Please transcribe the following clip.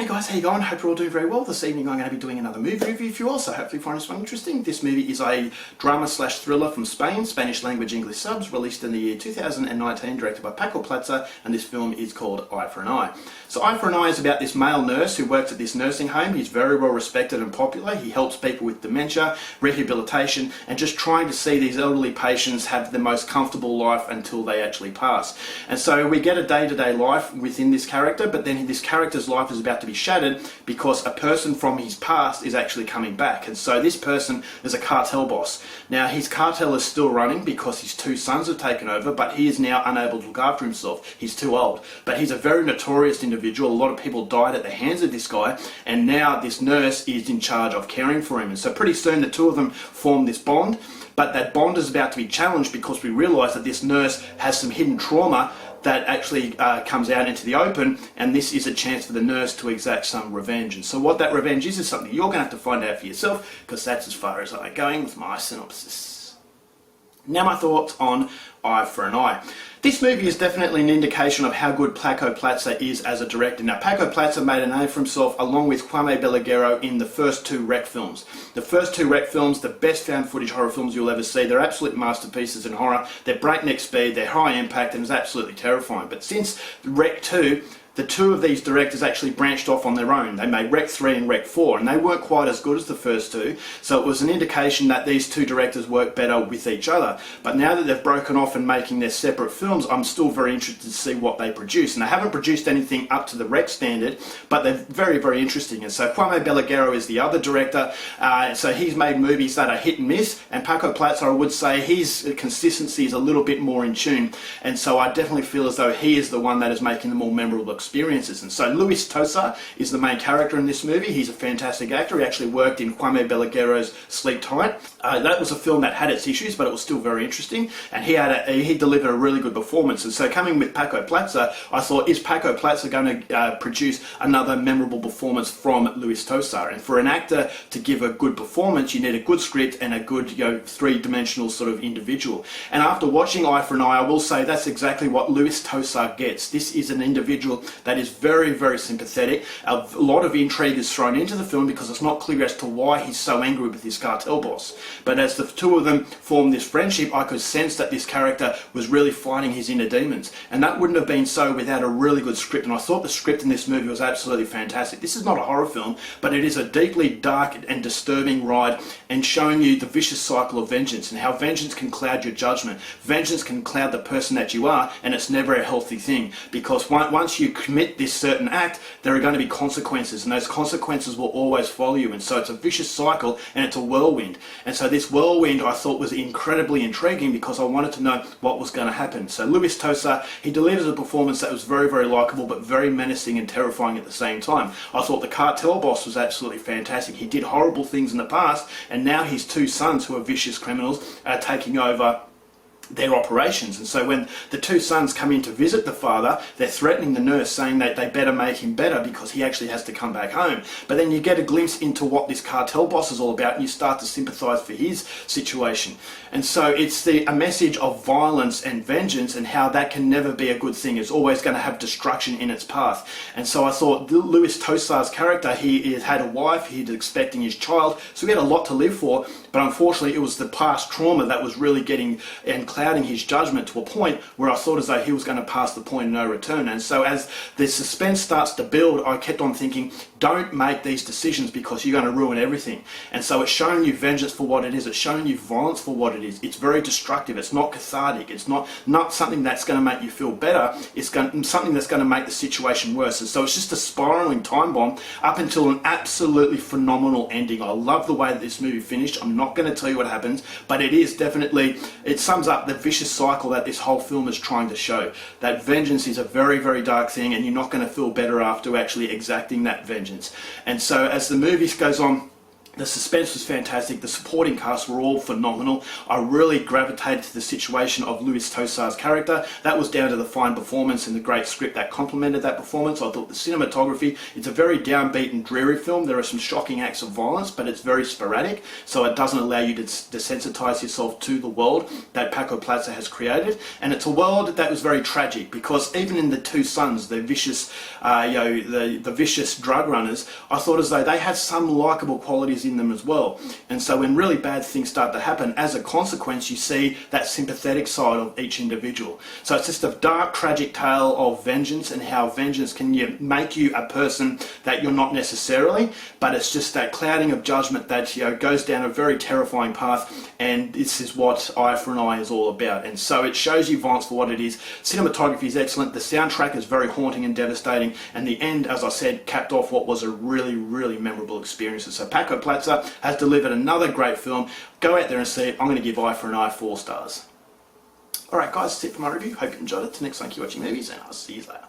Hey guys, how you going? Hope you're all doing very well. This evening I'm going to be doing another movie review for you all, so hopefully you find this one interesting. This movie is a drama/thriller from Spain, Spanish language English subs, released in the year 2019, directed by Paco Plaza, and this film is called Eye for an Eye. So Eye for an Eye is about this male nurse who works at this nursing home. He's very well respected and popular. He helps people with dementia, rehabilitation, and just trying to see these elderly patients have the most comfortable life until they actually pass. And so we get a day-to-day life within this character, but then this character's life is about to be shattered because a person from his past is actually coming back. And so this person is a cartel boss. Now his cartel is still running because his two sons have taken over, but he is now unable to look after himself. He's too old. But he's a very notorious individual. A lot of people died at the hands of this guy, and now this nurse is in charge of caring for him. And so pretty soon the two of them form this bond, but that bond is about to be challenged because we realise that this nurse has some hidden trauma that actually comes out into the open, and this is a chance for the nurse to exact some revenge. And so what that revenge is something you're going to have to find out for yourself, because that's as far as I'm going with my synopsis. Now my thoughts on Eye for an Eye. This movie is definitely an indication of how good Paco Plaza is as a director. Now, Paco Plaza made a name for himself along with Jaime Balaguerro in the first two Rec films. The first two Rec films, the best found footage horror films you'll ever see. They're absolute masterpieces in horror. They're breakneck speed, they're high impact, and it's absolutely terrifying. But since Rec 2, the two of these directors actually branched off on their own. They made Rec 3 and Rec 4, and they weren't quite as good as the first two, so it was an indication that these two directors work better with each other. But now that they've broken off and making their separate films, I'm still very interested to see what they produce. And they haven't produced anything up to the Rec standard, but they're very, very interesting. And so Jaime Balaguerro is the other director, so he's made movies that are hit and miss, and Paco Plaza, I would say, his consistency is a little bit more in tune, and so I definitely feel as though he is the one that is making the more memorable experiences. And so Luis Tosa is the main character in this movie. He's a fantastic actor. He actually worked in Jaime Balaguerro's Sleep Tight. That was a film that had its issues, but it was still very interesting, and he delivered a really good performance. And so coming with Paco Plaza, I thought, is Paco Plaza going to produce another memorable performance from Luis Tosa? And for an actor to give a good performance, you need a good script and a good, three-dimensional sort of individual. And after watching Eye for an Eye, I will say that's exactly what Luis Tosa gets. This is an individual that is very, very sympathetic. A lot of intrigue is thrown into the film because it's not clear as to why he's so angry with his cartel boss. But as the two of them form this friendship, I could sense that this character was really fighting his inner demons. And that wouldn't have been so without a really good script. And I thought the script in this movie was absolutely fantastic. This is not a horror film, but it is a deeply dark and disturbing ride, and showing you the vicious cycle of vengeance and how vengeance can cloud your judgment. Vengeance can cloud the person that you are, and it's never a healthy thing, because once you commit this certain act, there are going to be consequences, and those consequences will always follow you. And so it's a vicious cycle, and it's a whirlwind. And so this whirlwind I thought was incredibly intriguing because I wanted to know what was going to happen. So Luis Tosa, he delivers a performance that was very, very likeable, but very menacing and terrifying at the same time. I thought the cartel boss was absolutely fantastic. He did horrible things in the past, and now his two sons, who are vicious criminals, are taking over their operations. And so when the two sons come in to visit the father, they're threatening the nurse, saying that they better make him better because he actually has to come back home. But then you get a glimpse into what this cartel boss is all about, and you start to sympathise for his situation. And so it's a message of violence and vengeance, and how that can never be a good thing. It's always going to have destruction in its path. And so I thought Luis Tosa's character, he had a wife, he's expecting his child, so he had a lot to live for, but unfortunately it was the past trauma that was really getting and clouding his judgment to a point where I thought as though he was going to pass the point of no return. And so as the suspense starts to build, I kept on thinking, don't make these decisions because you're going to ruin everything. And so it's showing you vengeance for what it is. It's showing you violence for what it is. It's very destructive. It's not cathartic. It's not something that's going to make you feel better. It's something that's going to make the situation worse. And so it's just a spiraling time bomb up until an absolutely phenomenal ending. I love the way that this movie finished. I'm not going to tell you what happens, but it sums up the vicious cycle that this whole film is trying to show. That vengeance is a very, very dark thing, and you're not going to feel better after actually exacting that vengeance. And so as the movie goes on, The suspense was fantastic. The supporting cast were all phenomenal. I really gravitated to the situation of Luis Tosar's character. That was down to the fine performance and the great script that complemented that performance. I thought the cinematography, it's a very downbeat and dreary film. There are some shocking acts of violence, but it's very sporadic, so it doesn't allow you to desensitize yourself to the world that Paco Plaza has created. And it's a world that was very tragic, because even in the two sons, the vicious, the vicious drug runners, I thought as though they had some likable qualities in them as well. And so when really bad things start to happen, as a consequence, you see that sympathetic side of each individual. So it's just a dark, tragic tale of vengeance, and how vengeance can make you a person that you're not necessarily, but it's just that clouding of judgment that goes down a very terrifying path. And this is what Eye for an Eye is all about. And so it shows you violence for what it is. Cinematography is excellent. The soundtrack is very haunting and devastating. And the end, as I said, capped off what was a really, really memorable experience. So Paco Plaza has delivered another great film. Go out there and see it. I'm going to give Eye for an Eye 4 stars. Alright guys, that's it for my review. Hope you enjoyed it. Till next time, keep watching movies, and I'll see you later.